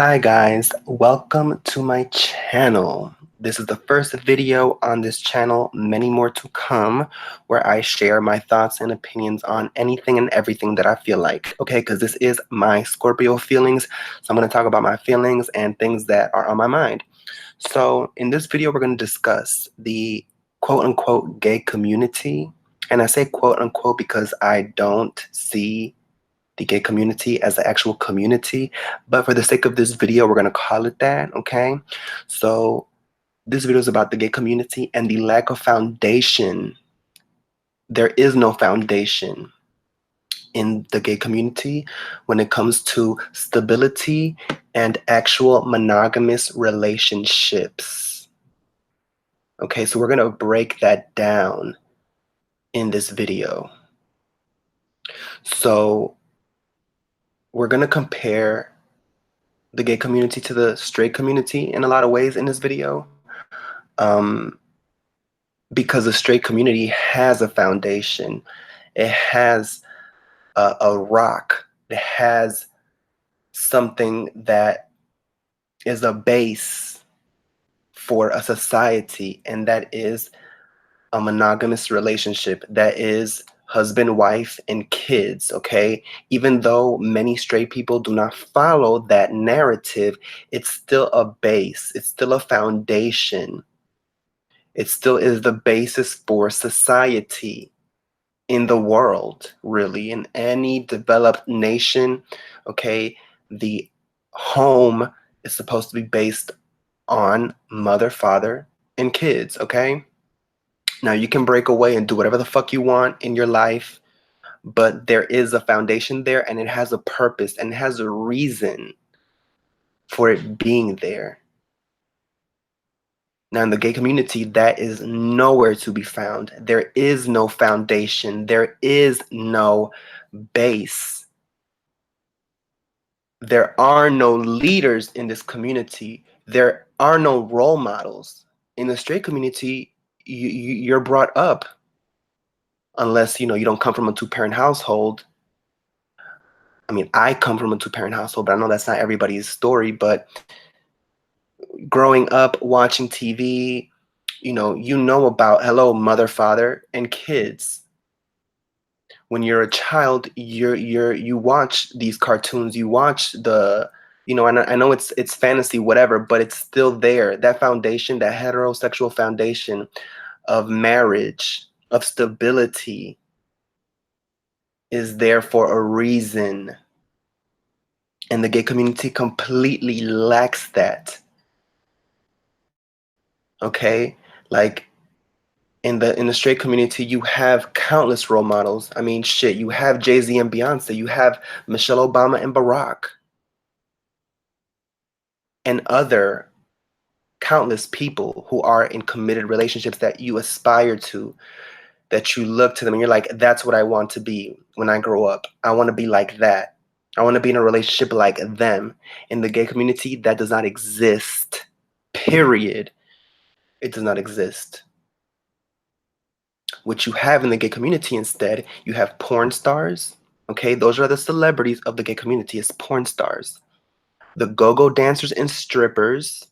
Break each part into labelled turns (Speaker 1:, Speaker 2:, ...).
Speaker 1: Hi guys, welcome to my channel. This is the first video on this channel, many more to come, where I share my thoughts and opinions on anything and everything that I feel like, okay? Because this is my Scorpio feelings, so I'm going to talk about my feelings and things that are on my mind. So in this video, we're going to discuss the quote-unquote gay community, and I say quote-unquote because I don't see the gay community as an actual community, but for the sake of this video, we're gonna call it that, okay? So this video is about the gay community and the lack of foundation. There is no foundation in the gay community when it comes to stability and actual monogamous relationships. Okay, so we're gonna break that down in this video. So we're gonna compare the gay community to the straight community in a lot of ways in this video, because the straight community has a foundation. It has a rock. It has something that is a base for a society, and that is a monogamous relationship. That is husband, wife, and kids, okay? Even though many straight people do not follow that narrative, it's still a base. It's still a foundation. It still is the basis for society in the world, really. In any developed nation, okay, the home is supposed to be based on mother, father, and kids, okay? Now, you can break away and do whatever the fuck you want in your life, but there is a foundation there, and it has a purpose, and it has a reason for it being there. Now, in the gay community, that is nowhere to be found. There is no foundation. There is no base. There are no leaders in this community. There are no role models. In the straight community, you're brought up, unless you don't come from a two-parent household. I mean, I come from a two-parent household, but I know that's not everybody's story. But growing up watching TV, you know about hello, mother, father, and kids. When you're a child, you watch these cartoons, you watch and I know it's fantasy, whatever, but it's still there. That foundation, that heterosexual foundation of marriage, of stability, is there for a reason. And the gay community completely lacks that. Okay? Like, in the straight community, you have countless role models. I mean, shit, you have Jay-Z and Beyonce, you have Michelle Obama and Barack, and other countless people who are in committed relationships that you aspire to, that you look to them and you're like, that's what I want to be when I grow up. I want to be like that. I want to be in a relationship like them. In the gay community, that does not exist. Period. It does not exist. What you have in the gay community instead, you have porn stars. Okay, those are the celebrities of the gay community, is porn stars. The go-go dancers and strippers,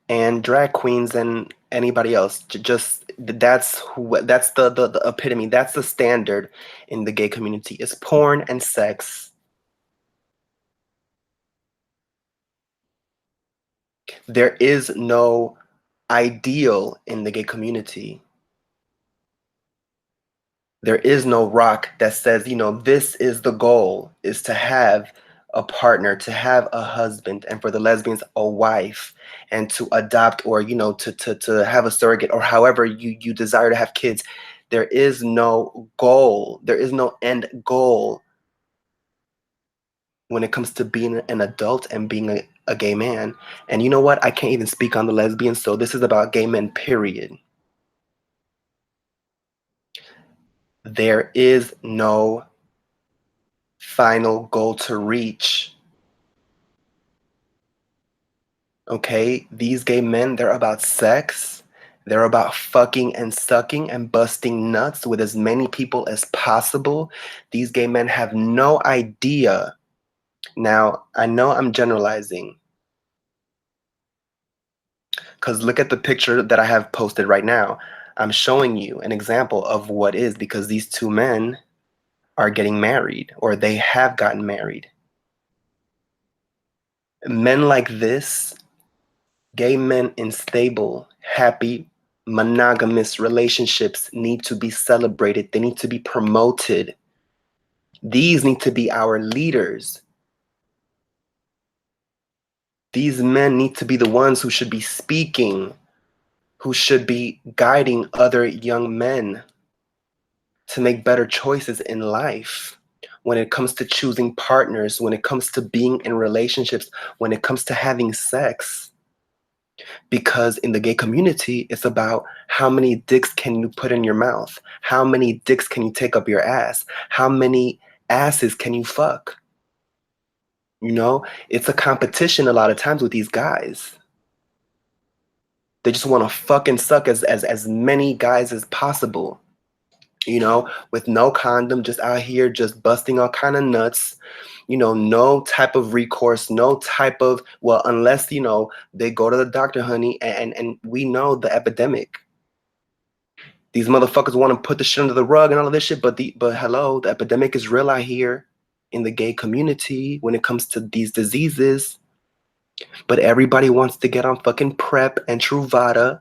Speaker 1: and drag queens and anybody else. Just that's the epitome. That's the standard in the gay community, is porn and sex. There is no ideal in the gay community. There is no rock that says, this is the goal, is to have a partner, to have a husband, and for the lesbians, a wife, and to adopt, or, to have a surrogate, or however you desire to have kids. There is no goal. There is no end goal when it comes to being an adult and being a gay man. And you know what? I can't even speak on the lesbians, so this is about gay men, period. There is no final goal to reach. Okay, these gay men, they're about sex. They're about fucking and sucking and busting nuts with as many people as possible. These gay men have no idea Now, I know I'm generalizing, because look at the picture that I have posted right now. I'm showing you an example of what is, because these two men are getting married, or they have gotten married. Men like this, gay men in stable, happy, monogamous relationships need to be celebrated. They need to be promoted. These need to be our leaders. These men need to be the ones who should be speaking, who should be guiding other young men to make better choices in life. When it comes to choosing partners, when it comes to being in relationships, when it comes to having sex. Because in the gay community, it's about how many dicks can you put in your mouth? How many dicks can you take up your ass? How many asses can you fuck? You know, it's a competition a lot of times with these guys. They just want to fucking suck as many guys as possible. You know, with no condom, just out here, just busting all kind of nuts. You know, no type of recourse, no type of, well, unless, you know, they go to the doctor, honey, and we know the epidemic. These motherfuckers want to put the shit under the rug and all of this shit, but hello, the epidemic is real out here in the gay community when it comes to these diseases. But everybody wants to get on fucking PrEP and Truvada,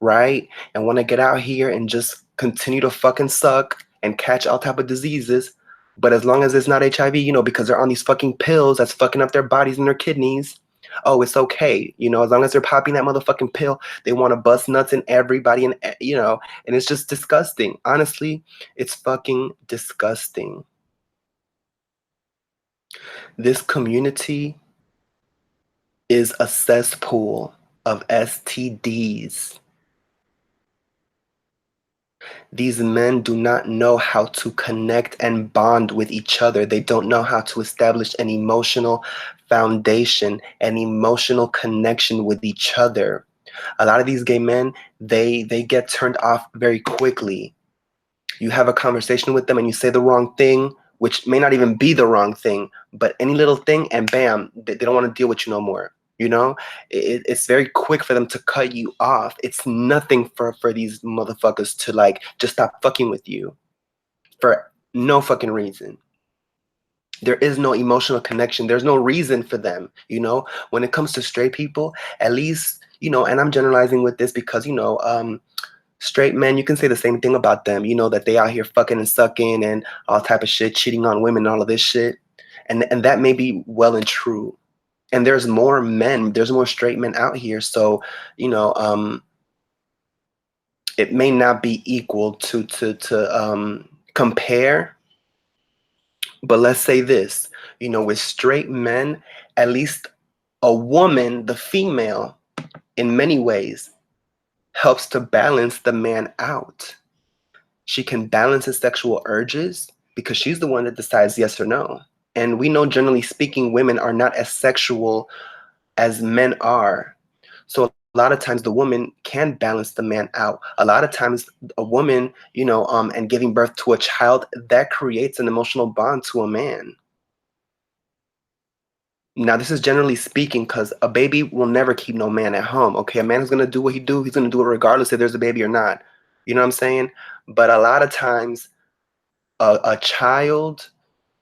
Speaker 1: right? And want to get out here and just continue to fucking suck and catch all type of diseases. But as long as it's not HIV, you know, because they're on these fucking pills that's fucking up their bodies and their kidneys, oh, it's okay. You know, as long as they're popping that motherfucking pill, they want to bust nuts in everybody, and, you know, and it's just disgusting. Honestly, it's fucking disgusting. This community is a cesspool of STDs. These men do not know how to connect and bond with each other. They don't know how to establish an emotional foundation, an emotional connection with each other. A lot of these gay men, they get turned off very quickly. You have a conversation with them and you say the wrong thing, which may not even be the wrong thing, but any little thing, and bam, they don't want to deal with you no more. You know, it's very quick for them to cut you off. It's nothing for these motherfuckers to like just stop fucking with you for no fucking reason. There is no emotional connection. There's no reason for them. You know, when it comes to straight people, at least, you know, and I'm generalizing with this because, you know, straight men, you can say the same thing about them, you know, that they out here fucking and sucking and all type of shit, cheating on women and all of this shit. And that may be well and true. And there's more men, there's more straight men out here. So, you know, it may not be equal to compare, but let's say this, you know, with straight men, at least a woman, the female, in many ways, helps to balance the man out. She can balance his sexual urges because she's the one that decides yes or no. And we know, generally speaking, women are not as sexual as men are. So a lot of times the woman can balance the man out. A lot of times a woman, you know, and giving birth to a child, that creates an emotional bond to a man. Now, this is generally speaking because a baby will never keep no man at home. Okay, a man is going to do what he do. He's going to do it regardless if there's a baby or not. You know what I'm saying? But a lot of times a child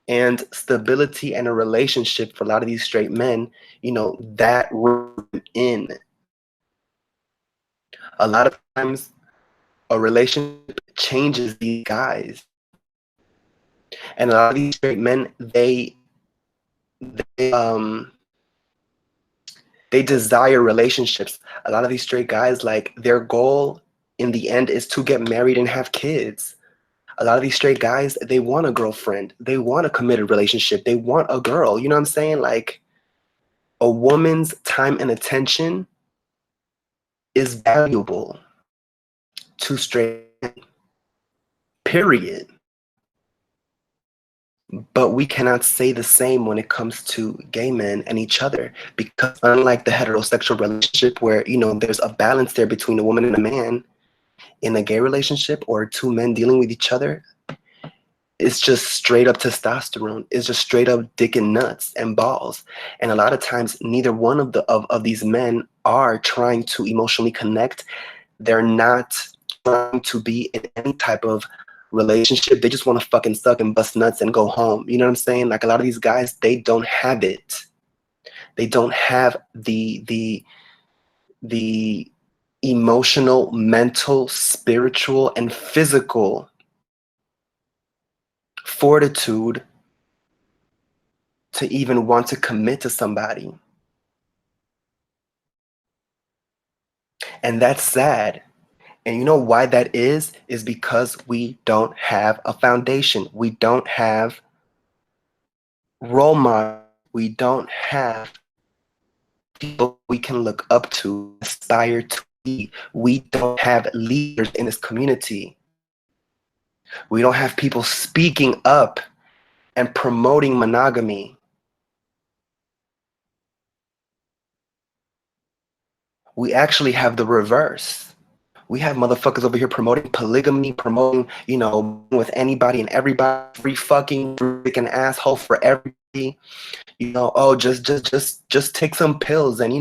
Speaker 1: and stability and a relationship for a lot of these straight men, you know, that in a lot of times a relationship changes these guys. And a lot of these straight men, they um they desire relationships. A lot of these straight guys, like, their goal in the end is to get married and have kids. A lot of these straight guys, they want a girlfriend. They want a committed relationship. They want a girl. You know what I'm saying? Like, a woman's time and attention is valuable to straight men, period. But we cannot say the same when it comes to gay men and each other, because unlike the heterosexual relationship where, you know, there's a balance there between a woman and a man, in a gay relationship or two men dealing with each other, It's just straight up testosterone. It's just straight up dick and nuts and balls. And a lot of times, neither one of these men are trying to emotionally connect. They're not trying to be in any type of relationship. They just want to fucking suck and bust nuts and go home. You know what I'm saying? Like a lot of these guys, they don't have it. They don't have the emotional, mental, spiritual, and physical fortitude to even want to commit to somebody. And that's sad. And you know why that is because we don't have a foundation. We don't have role models. We don't have people we can look up to, aspire to be. We don't have leaders in this community. We don't have people speaking up and promoting monogamy. We actually have the reverse. We have motherfuckers over here promoting polygamy, promoting, with anybody and everybody, free fucking freaking asshole for everybody. Oh, just take some pills and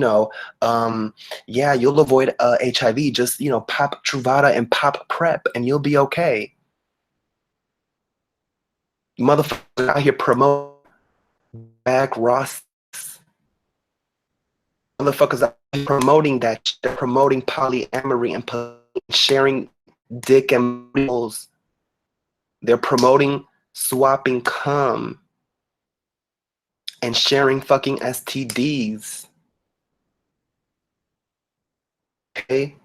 Speaker 1: yeah, you'll avoid HIV. Just pop Truvada and pop PrEP and you'll be okay. Motherfuckers out here promoting back Ross. Motherfuckers out here promoting that. They're promoting polyamory and sharing dick and balls. They're promoting swapping cum and sharing fucking STDs. Okay?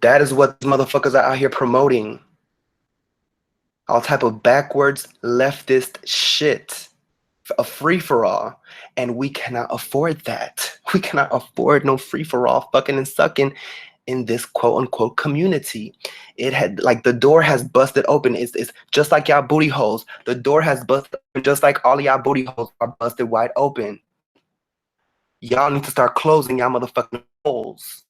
Speaker 1: That is what motherfuckers are out here promoting. All type of backwards leftist shit. A free-for-all. And we cannot afford that. We cannot afford no free-for-all fucking and sucking in this quote-unquote community. It had, like, the door has busted open. It's just like y'all booty holes. The door has busted open just like all of y'all booty holes are busted wide open. Y'all need to start closing y'all motherfucking holes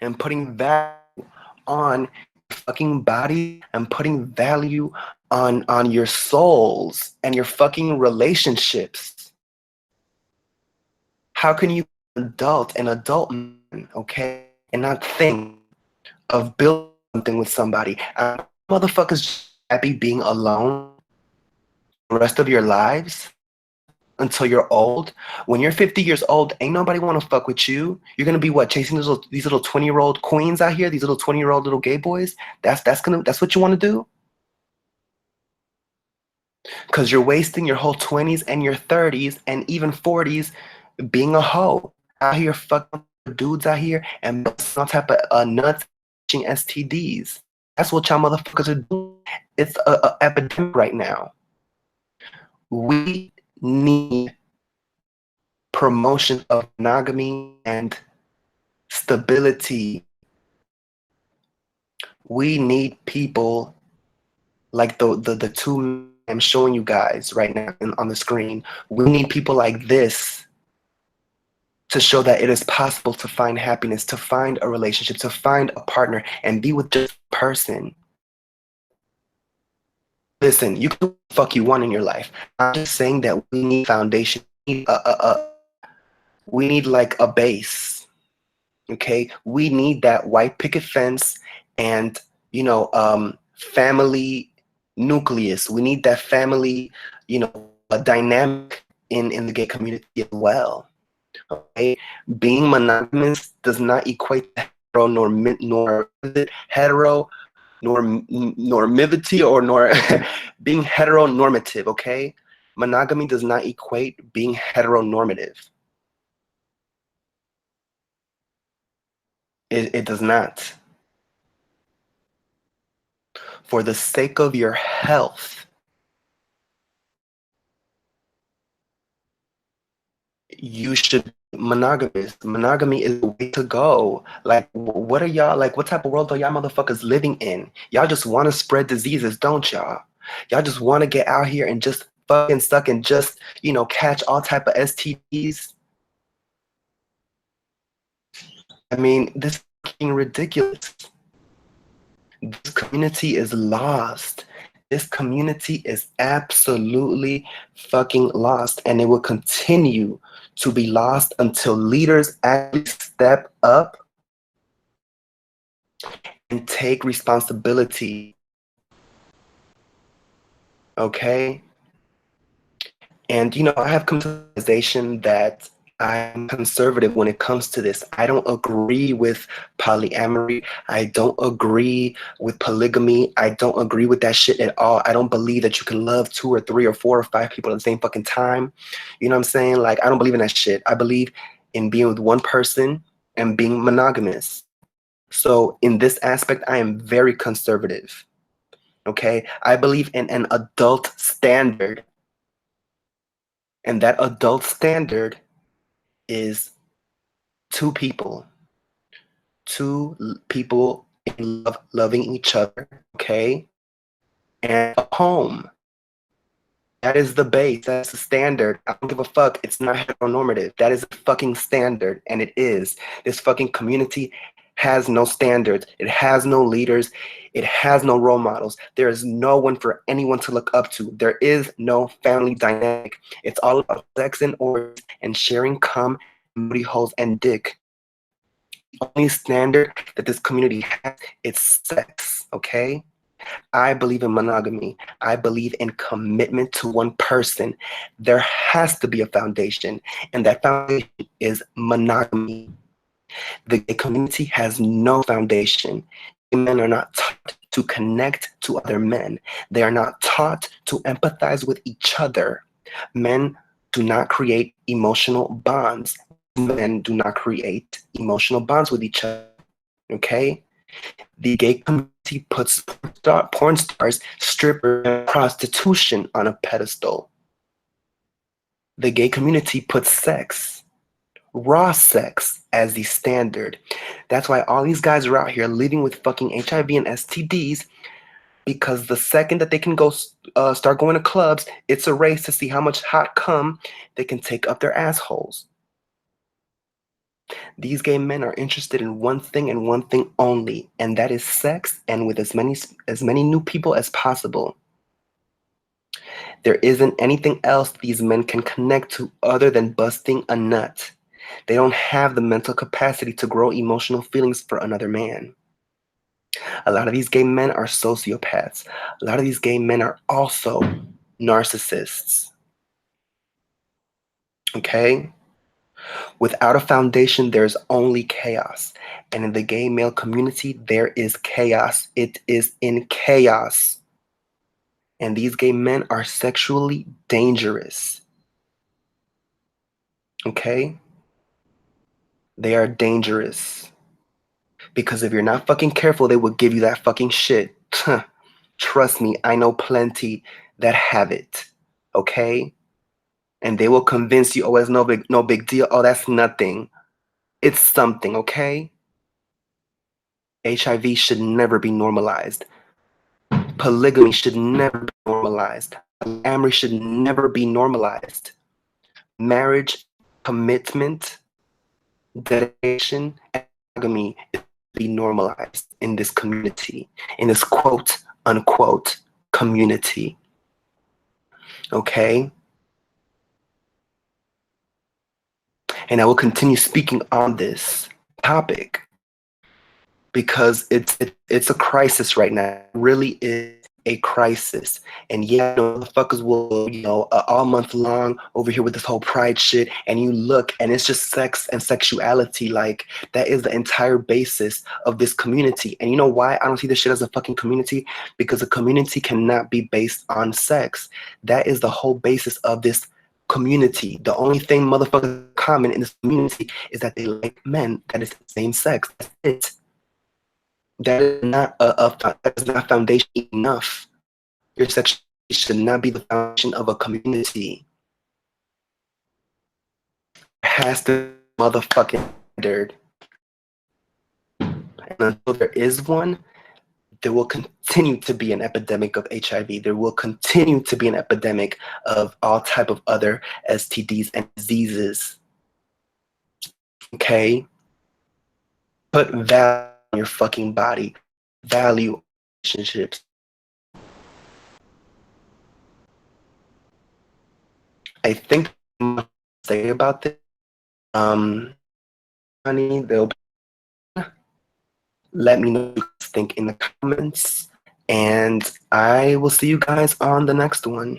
Speaker 1: and putting value on your fucking body and putting value on your souls and your fucking relationships. How can you be an adult man, okay, and not think of building something with somebody? Motherfuckers happy being alone the rest of your lives until you're old. When you're 50 years old, ain't nobody want to fuck with you. You're gonna be what, chasing these little 20-year-old queens out here, these little 20-year-old little gay boys? That's what you want to do? Because you're wasting your whole 20s and your 30s and even 40s being a hoe out here fucking dudes out here and busting all type of nuts, STDs. That's what y'all motherfuckers are doing. It's a epidemic right now. We need promotion of monogamy and stability. We need people like the two I'm showing you guys right now on the screen. We need people like this to show that it is possible to find happiness, to find a relationship, to find a partner, and be with just a person. Listen, you can do what the fuck you want in your life. I'm just saying that we need foundation. We need like a base. Okay? We need that white picket fence and, family nucleus. We need that family, a dynamic in the gay community as well. Okay? Being monogamous does not equate to normivity or being heteronormative, okay? Monogamy does not equate being heteronormative. It does not. For the sake of your health, you should be monogamous. Monogamy is the way to go. Like, what are y'all, like, what type of world are y'all motherfuckers living in? Y'all just want to spread diseases, don't y'all? Y'all just want to get out here and just fucking suck and just, catch all type of STDs. I mean, this is fucking ridiculous. This community is lost. This community is absolutely fucking lost, and it will continue to be lost until leaders actually step up and take responsibility. Okay? And I have come to the realization that I'm conservative when it comes to this. I don't agree with polyamory. I don't agree with polygamy. I don't agree with that shit at all. I don't believe that you can love 2 or 3 or 4 or 5 people at the same fucking time. You know what I'm saying? Like, I don't believe in that shit. I believe in being with one person and being monogamous. So in this aspect, I am very conservative. Okay? I believe in an adult standard. And that adult standard is two people in love, loving each other, okay, and a home. That is the base. That's the standard. I don't give a fuck. It's not heteronormative. That is a fucking standard, and it is. This fucking community has no standards. It has no leaders. It has no role models. There is no one for anyone to look up to. There is no family dynamic. It's all about sex and orgies and sharing cum, booty holes, and dick. The only standard that this community has is sex, okay? I believe in monogamy. I believe in commitment to one person. There has to be a foundation, and that foundation is monogamy. The gay community has no foundation. Men are not taught to connect to other men. They are not taught to empathize with each other. Men do not create emotional bonds. Men do not create emotional bonds with each other. Okay? The gay community puts porn stars, strippers, and prostitution on a pedestal. The gay community puts sex, raw sex, as the standard. That's why all these guys are out here living with fucking HIV and STDs, because the second that they can go start going to clubs, it's a race to see how much hot cum they can take up their assholes. These gay men are interested in one thing and one thing only, and that is sex, and with as many new people as possible. There isn't anything else these men can connect to other than busting a nut. They don't have the mental capacity to grow emotional feelings for another man. A lot of these gay men are sociopaths. A lot of these gay men are also narcissists. Okay? Without a foundation, there's only chaos. And in the gay male community, there is chaos. It is in chaos. And these gay men are sexually dangerous. Okay? They are dangerous. Because if you're not fucking careful, they will give you that fucking shit. Trust me, I know plenty that have it. Okay? And they will convince you, oh, it's no big deal. Oh, that's nothing. It's something, okay? HIV should never be normalized. Polygamy should never be normalized. Polyamory should never be normalized. Marriage, commitment, dedication, and monogamy is be normalized in this community, in this quote unquote community. Okay? And I will continue speaking on this topic because it's a crisis right now. It really is a crisis. And yeah, motherfuckers will, all month long over here with this whole pride shit, and you look and it's just sex and sexuality. Like, that is the entire basis of this community. And you know why I don't see this shit as a fucking community? Because a community cannot be based on sex. That is the whole basis of this community. The only thing motherfuckers common in this community is that they like men that is the same sex. That's it. That is not that is not foundation enough. Your sexuality should not be the foundation of a community. There has to be a motherfucking standard. And until there is one, there will continue to be an epidemic of HIV. There will continue to be an epidemic of all type of other STDs and diseases. Okay? Put value on your fucking body. Value relationships. I think much to say about this. Honey, they'll let me know what you guys think in the comments, and I will see you guys on the next one.